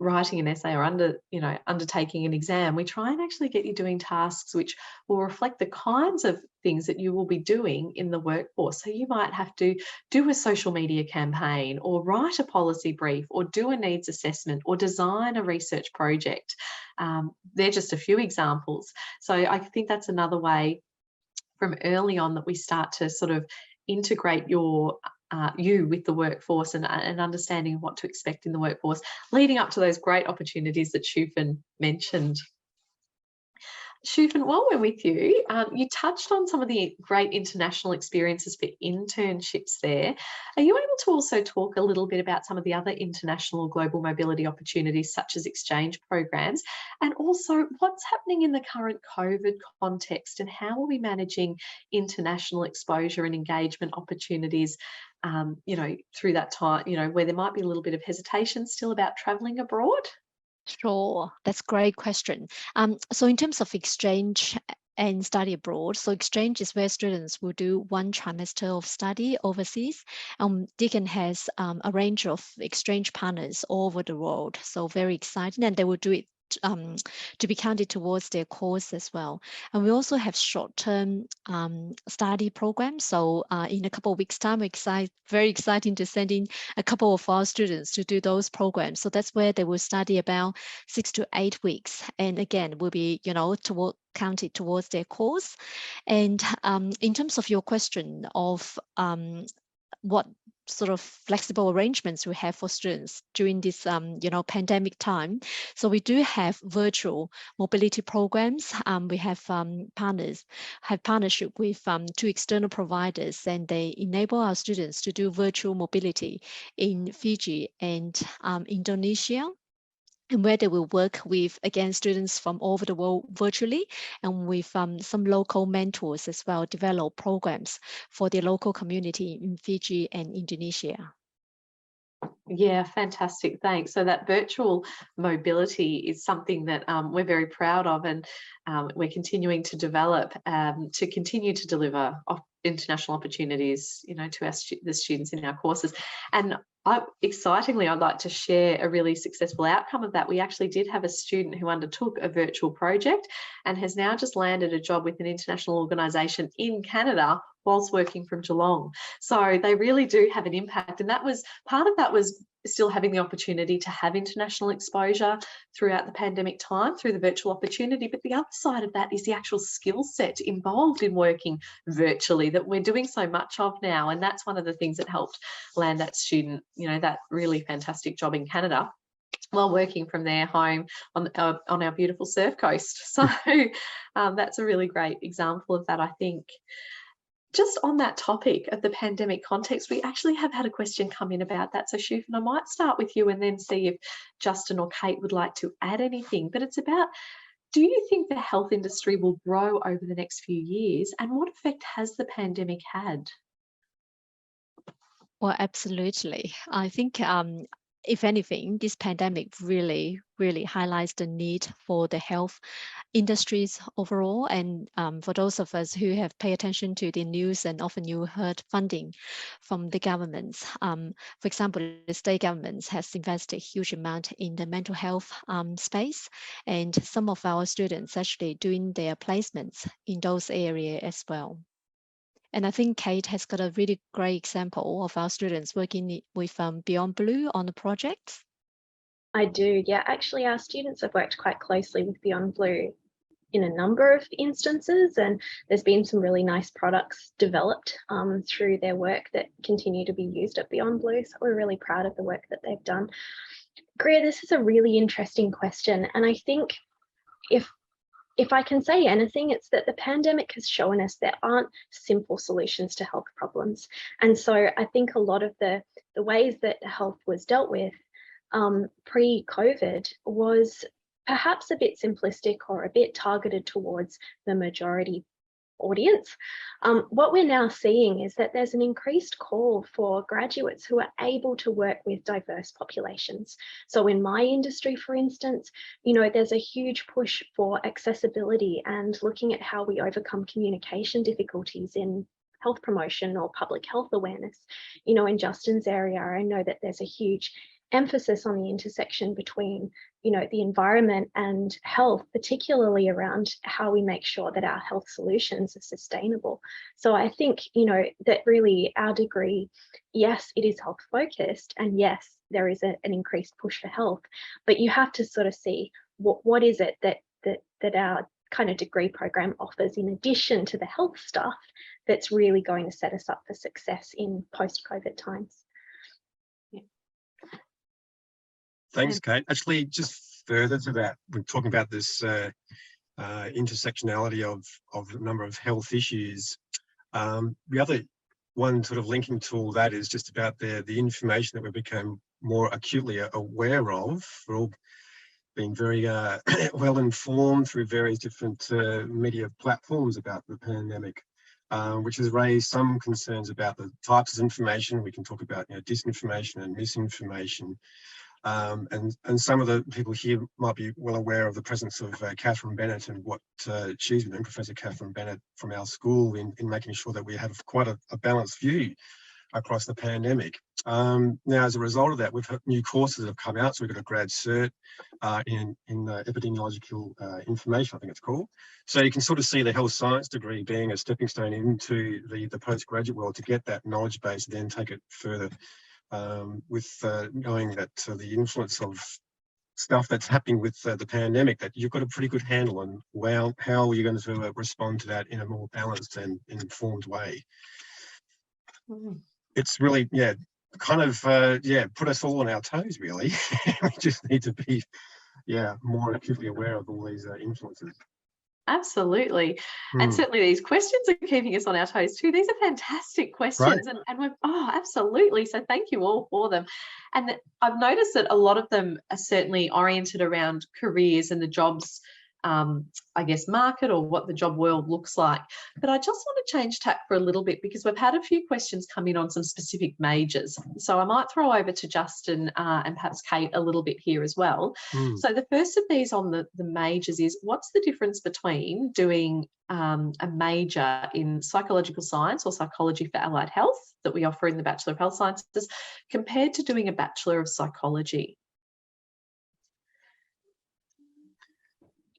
writing an essay or undertaking an exam, we try and actually get you doing tasks which will reflect the kinds of things that you will be doing in the workforce. So you might have to do a social media campaign or write a policy brief or do a needs assessment or design a research project. They're just a few examples. So I think that's another way from early on that we start to sort of integrate you with the workforce and understanding what to expect in the workforce, leading up to those great opportunities that Shufan mentioned. Shufan, while we're with you, you touched on some of the great international experiences for internships there. Are you able to also talk a little bit about some of the other international global mobility opportunities, such as exchange programs, and also what's happening in the current COVID context and how are we managing international exposure and engagement opportunities, through that time, where there might be a little bit of hesitation still about travelling abroad? Sure, that's a great question. So in terms of exchange and study abroad, so exchange is where students will do one trimester of study overseas. Deakin has a range of exchange partners all over the world, so very exciting, and they will do it to be counted towards their course as well. And we also have short-term study programs. So in a couple of weeks' time, very exciting to send in a couple of our students to do those programs. So that's where they will study about 6 to 8 weeks. And again, will be, counted towards their course. And in terms of your question of what sort of flexible arrangements we have for students during this pandemic time. So we do have virtual mobility programs. We have partnership with 2 external providers, and they enable our students to do virtual mobility in Fiji and Indonesia, and where they will work with, again, students from all over the world virtually, and with some local mentors as well, develop programs for the local community in Fiji and Indonesia. Yeah, fantastic. Thanks. So that virtual mobility is something that we're very proud of, and we're continuing to develop to continue to deliver international opportunities, to the students in our courses. And excitingly, I'd like to share a really successful outcome of that. We actually did have a student who undertook a virtual project and has now just landed a job with an international organisation in Canada whilst working from Geelong. So they really do have an impact, and part of that was still having the opportunity to have international exposure throughout the pandemic time through the virtual opportunity. But the other side of that is the actual skill set involved in working virtually that we're doing so much of now. And that's one of the things that helped land that student, that really fantastic job in Canada while working from their home on our beautiful surf coast. So that's a really great example of that, I think. Just on that topic of the pandemic context, we actually have had a question come in about that. So Shufan, I might start with you and then see if Justin or Kate would like to add anything. But it's about, do you think the health industry will grow over the next few years, and what effect has the pandemic had? Well, absolutely. I think if anything, this pandemic really highlights the need for the health industries overall. And for those of us who have paid attention to the news, and often you heard funding from the governments. For example, the state governments has invested a huge amount in the mental health space, and some of our students actually doing their placements in those areas as well. And I think Kate has got a really great example of our students working with Beyond Blue on the project. I do, yeah. Actually, our students have worked quite closely with Beyond Blue in a number of instances, and there's been some really nice products developed through their work that continue to be used at Beyond Blue. So we're really proud of the work that they've done. Greer, this is a really interesting question, and I think if I can say anything, it's that the pandemic has shown us there aren't simple solutions to health problems. And so I think a lot of the ways that health was dealt with pre-COVID was perhaps a bit simplistic or a bit targeted towards the majority audience. What we're now seeing is that there's an increased call for graduates who are able to work with diverse populations. So in my industry, for instance, there's a huge push for accessibility and looking at how we overcome communication difficulties in health promotion or public health awareness. In Justin's area, I know that there's a huge emphasis on the intersection between the environment and health, particularly around how we make sure that our health solutions are sustainable. So I think that really our degree, yes, it is health focused, and yes, there is an increased push for health, but you have to sort of see what is it that our kind of degree program offers in addition to the health stuff that's really going to set us up for success in post-COVID times. Thanks, Kate. Actually, just further to that, we're talking about this intersectionality of a number of health issues. The other one sort of linking to all that is just about the information that we became more acutely aware of. We're all being very well informed through various different media platforms about the pandemic, which has raised some concerns about the types of information. We can talk about disinformation and misinformation. And some of the people here might be well aware of the presence of Catherine Bennett and what she's been doing, Professor Catherine Bennett from our school, in making sure that we have quite a balanced view across the pandemic. Now, as a result of that, we've had new courses that have come out. So we've got a grad cert in epidemiological information, I think it's called. So you can sort of see the health science degree being a stepping stone into the postgraduate world to get that knowledge base and then take it further. With knowing that the influence of stuff that's happening with the pandemic, that you've got a pretty good handle on how you're going to respond to that in a more balanced and informed way. It's really, kind of, put us all on our toes, really. We just need to be, more acutely aware of all these influences. Absolutely. And certainly these questions are keeping us on our toes too. These are fantastic questions. Right. And we're, absolutely. So thank you all for them. And I've noticed that a lot of them are certainly oriented around careers and the jobs, market, or what the job world looks like. But I just want to change tack for a little bit, because we've had a few questions come in on some specific majors. So I might throw over to Justin and perhaps Kate a little bit here as well. So the first of these on the majors is, what's the difference between doing a major in psychological science or psychology for allied health that we offer in the Bachelor of Health Sciences compared to doing a Bachelor of Psychology?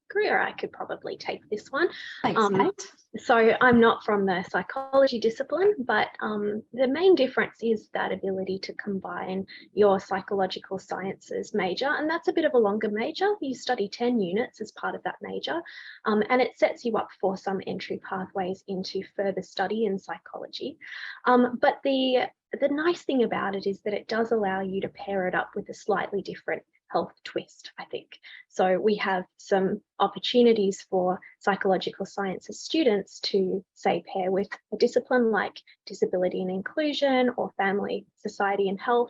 Greer, I could probably take this one. Thanks, Kate. So I'm not from the psychology discipline, but the main difference is that ability to combine your psychological sciences major, and that's a bit of a longer major. You study 10 units as part of that major, and it sets you up for some entry pathways into further study in psychology. But the nice thing about it is that it does allow you to pair it up with a slightly different health twist, I think. So we have some opportunities for psychological sciences students to, say, pair with a discipline like disability and inclusion or family, society and health,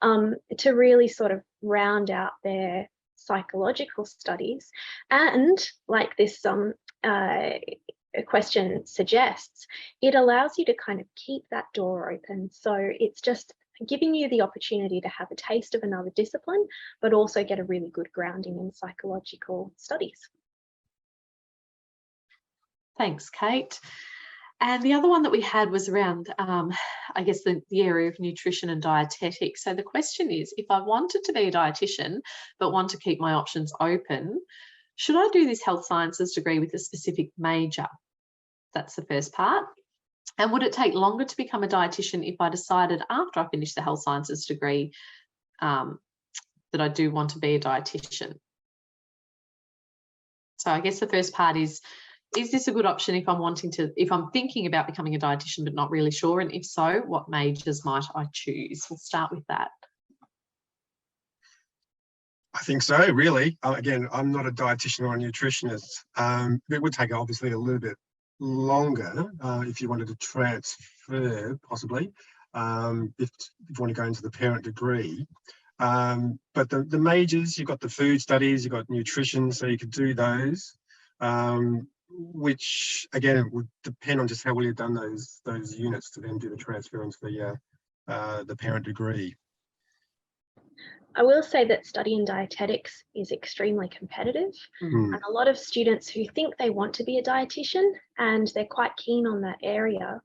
to really sort of round out their psychological studies. And like this question suggests, it allows you to kind of keep that door open. So it's just, giving you the opportunity to have a taste of another discipline, but also get a really good grounding in psychological studies. Thanks, Kate. And the other one that we had was around, I guess, the area of nutrition and dietetics. So the question is, if I wanted to be a dietitian, but want to keep my options open, should I do this health sciences degree with a specific major? That's the first part. And would it take longer to become a dietitian if I decided after I finished the health sciences degree that I do want to be a dietitian? So I guess the first part is this a good option if I'm thinking about becoming a dietitian but not really sure? And if so, what majors might I choose? We'll start with that. I think so, really. Again, I'm not a dietitian or a nutritionist. It would take obviously a little bit longer if you wanted to transfer, possibly, if you want to go into the parent degree. But the majors, you've got the food studies, you've got nutrition, so you could do those. Which again, it would depend on just how well you've done those units to then do the transfer into the parent degree. I will say that studying dietetics is extremely competitive, and a lot of students who think they want to be a dietitian and they're quite keen on that area,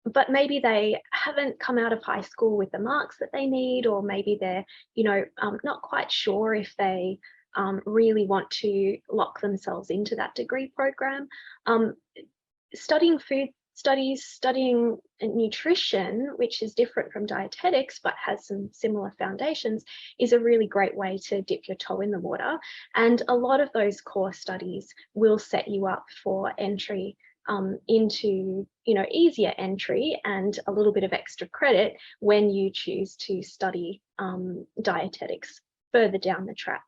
but maybe they haven't come out of high school with the marks that they need, or maybe they're, not quite sure if they really want to lock themselves into that degree program. Studying food studies, studying nutrition, which is different from dietetics but has some similar foundations, is a really great way to dip your toe in the water. And a lot of those core studies will set you up for entry into, easier entry and a little bit of extra credit when you choose to study dietetics further down the track.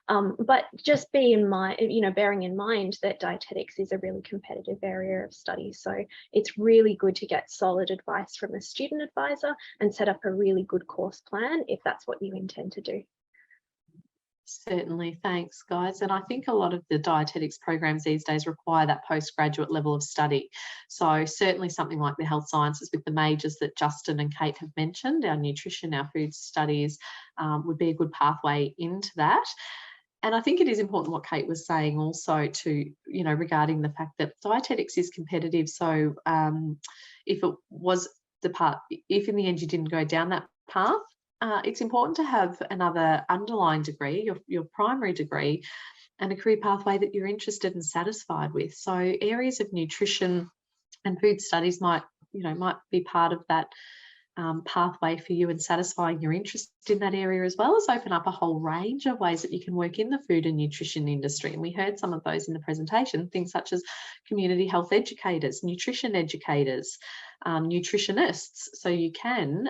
But just bearing in mind that dietetics is a really competitive area of study. So it's really good to get solid advice from a student advisor and set up a really good course plan if that's what you intend to do. Certainly, thanks, guys. And I think a lot of the dietetics programs these days require that postgraduate level of study. So certainly something like the health sciences with the majors that Justin and Kate have mentioned, our nutrition, our food studies, would be a good pathway into that. And I think it is important what Kate was saying also to, regarding the fact that dietetics is competitive. So if in the end you didn't go down that path, it's important to have another underlying degree, your primary degree, and a career pathway that you're interested and satisfied with. So areas of nutrition and food studies might be part of that pathway for you and satisfying your interest in that area, as well as open up a whole range of ways that you can work in the food and nutrition industry. And we heard some of those in the presentation, things such as community health educators, nutrition educators, nutritionists. So you can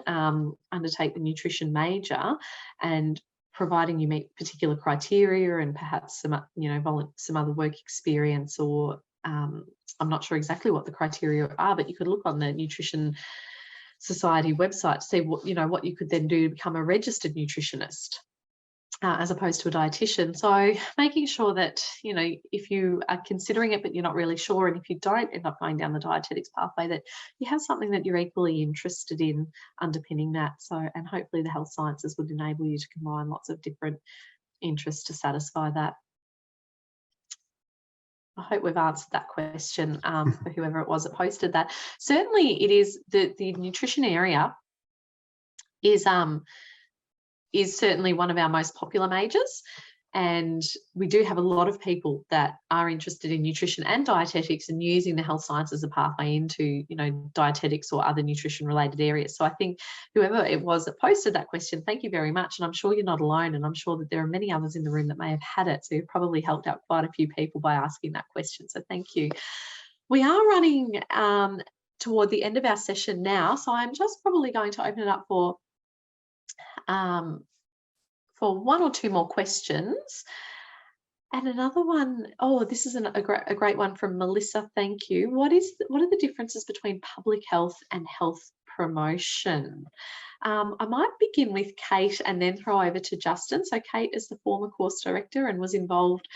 undertake the nutrition major, and providing you meet particular criteria and perhaps some other work experience, or I'm not sure exactly what the criteria are, but you could look on the Nutrition Society website to see what you could then do to become a registered nutritionist as opposed to a dietitian. So making sure that if you are considering it but you're not really sure, and if you don't end up going down the dietetics pathway, that you have something that you're equally interested in underpinning that. So, and hopefully the health sciences would enable you to combine lots of different interests to satisfy that. I hope we've answered that question for whoever it was that posted that. Certainly it is the nutrition area is certainly one of our most popular majors, and we do have a lot of people that are interested in nutrition and dietetics and using the health sciences as a pathway into dietetics or other nutrition related areas. So I think whoever it was that posted that question, thank you very much. And I'm sure you're not alone, and I'm sure that there are many others in the room that may have had it, so you've probably helped out quite a few people by asking that question, so thank you. We are running toward the end of our session now, so I'm just probably going to open it up for one or two more questions. And another one, this is a great one from Melissa, thank you. What are the differences between public health and health promotion? I might begin with Kate and then throw over to Justin. So Kate is the former course director and was involved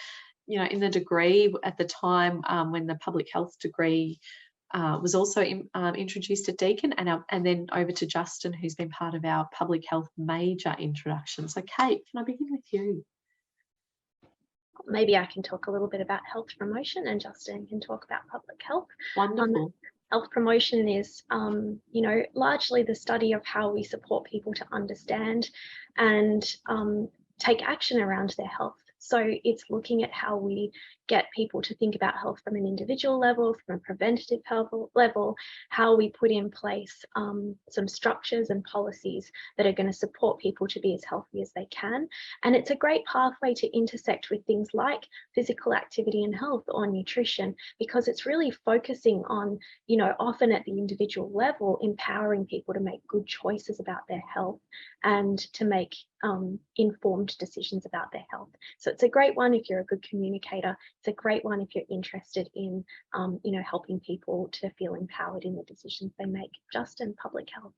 in the degree at the time when the public health degree was also introduced at Deakin, and then over to Justin, who's been part of our public health major introduction. So Kate, can I begin with you? Maybe I can talk a little bit about health promotion and Justin can talk about public health. Wonderful. Health promotion is, you know, largely the study of how we support people to understand and take action around their health. So it's looking at how we get people to think about health from an individual level, from a preventative health level, how we put in place some structures and policies that are going to support people to be as healthy as they can. And it's a great pathway to intersect with things like physical activity and health or nutrition, because it's really focusing on, you know, often at the individual level, empowering people to make good choices about their health and to make informed decisions about their health. So it's a great one if you're a good communicator. It's a great one if you're interested in, you know, helping people to feel empowered in the decisions they make. Justin, public health.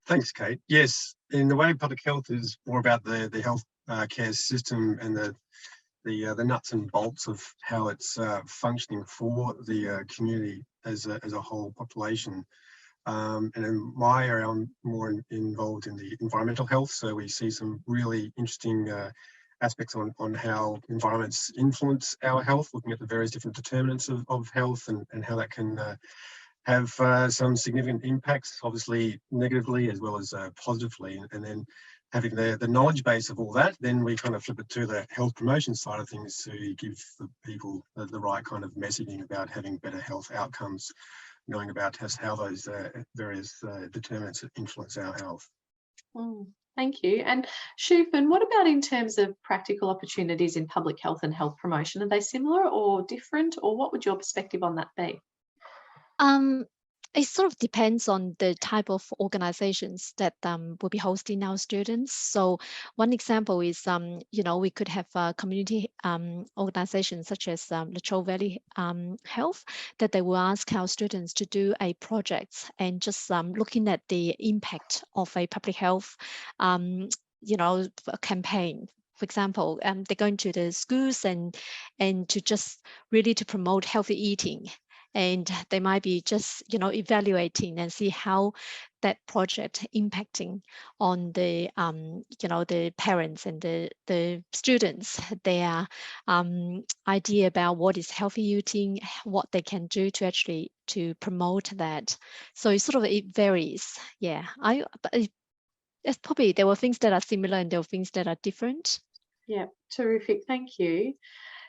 Thanks, Kate. Yes, in the way public health is more about the health care system and the nuts and bolts of how it's functioning for the community as a whole population. And in my area, I'm more involved in the environmental health. So we see some really interesting aspects on how environments influence our health, looking at the various different determinants of health and how that can have some significant impacts, obviously negatively as well as positively. And then having the knowledge base of all that, then we kind of flip it to the health promotion side of things to give the people the right kind of messaging about having better health outcomes, knowing about how those various determinants influence our health. Thank you. And Shufan, what about in terms of practical opportunities in public health and health promotion? Are they similar or different, or what would your perspective on that be? It sort of depends on the type of organizations that will be hosting our students. So one example is, you know, we could have community organizations such as Latrobe Valley Health, that they will ask our students to do a project and just looking at the impact of a public health, you know, campaign. For example, they're going to the schools and to just really to promote healthy eating. And they might be just, you know, evaluating and see how that project impacting on the, you know, the parents and the students, their idea about what is healthy eating, what they can do to actually to promote that. So it sort of, it varies. Yeah, it's probably, there were things that are similar and there were things that are different. Yeah, terrific. Thank you.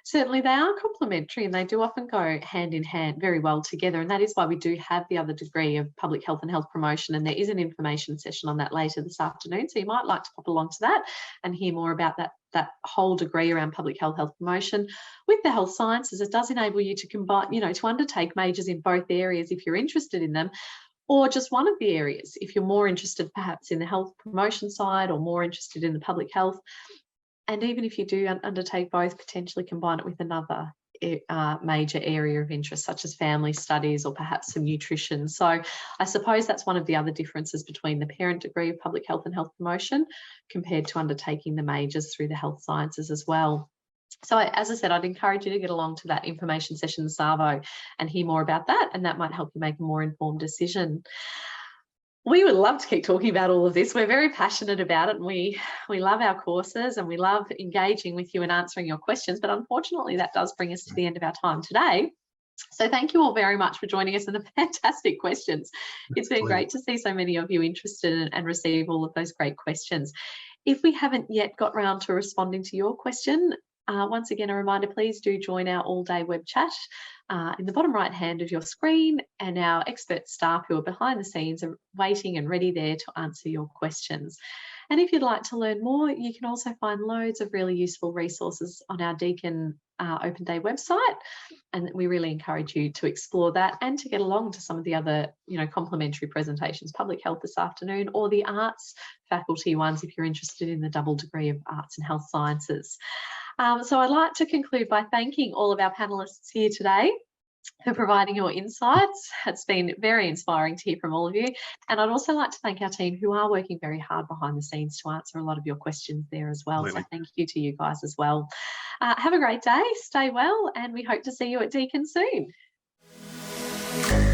Certainly they are complementary and they do often go hand in hand very well together, and that is why we do have the other degree of public health and health promotion, and there is an information session on that later this afternoon, so you might like to pop along to that and hear more about that whole degree around public health promotion. With the health sciences, it does enable you to combine, you know, to undertake majors in both areas if you're interested in them, or just one of the areas if you're more interested perhaps in the health promotion side or more interested in the public health. And even if you do undertake both, potentially combine it with another major area of interest, such as family studies or perhaps some nutrition. So I suppose that's one of the other differences between the parent degree of public health and health promotion compared to undertaking the majors through the health sciences as well. So as I said, I'd encourage you to get along to that information session, Savo, and hear more about that, and that might help you make a more informed decision. We would love to keep talking about all of this. We're very passionate about it, and we love our courses and we love engaging with you and answering your questions, but unfortunately that does bring us to the end of our time today. So thank you all very much for joining us and the fantastic questions. It's been great to see so many of you interested and receive all of those great questions. If we haven't yet got round to responding to your question, once again, a reminder, please do join our all-day web chat in the bottom right hand of your screen, and our expert staff who are behind the scenes are waiting and ready there to answer your questions. And if you'd like to learn more, you can also find loads of really useful resources on our Deakin Open Day website, and we really encourage you to explore that and to get along to some of the other, you know, complementary presentations, public health this afternoon, or the arts faculty ones if you're interested in the double degree of arts and health sciences. So I'd like to conclude by thanking all of our panellists here today for providing your insights. It's been very inspiring to hear from all of you. And I'd also like to thank our team who are working very hard behind the scenes to answer a lot of your questions there as well. Absolutely. So thank you to you guys as well. Have a great day, stay well, and we hope to see you at Deakin soon. you.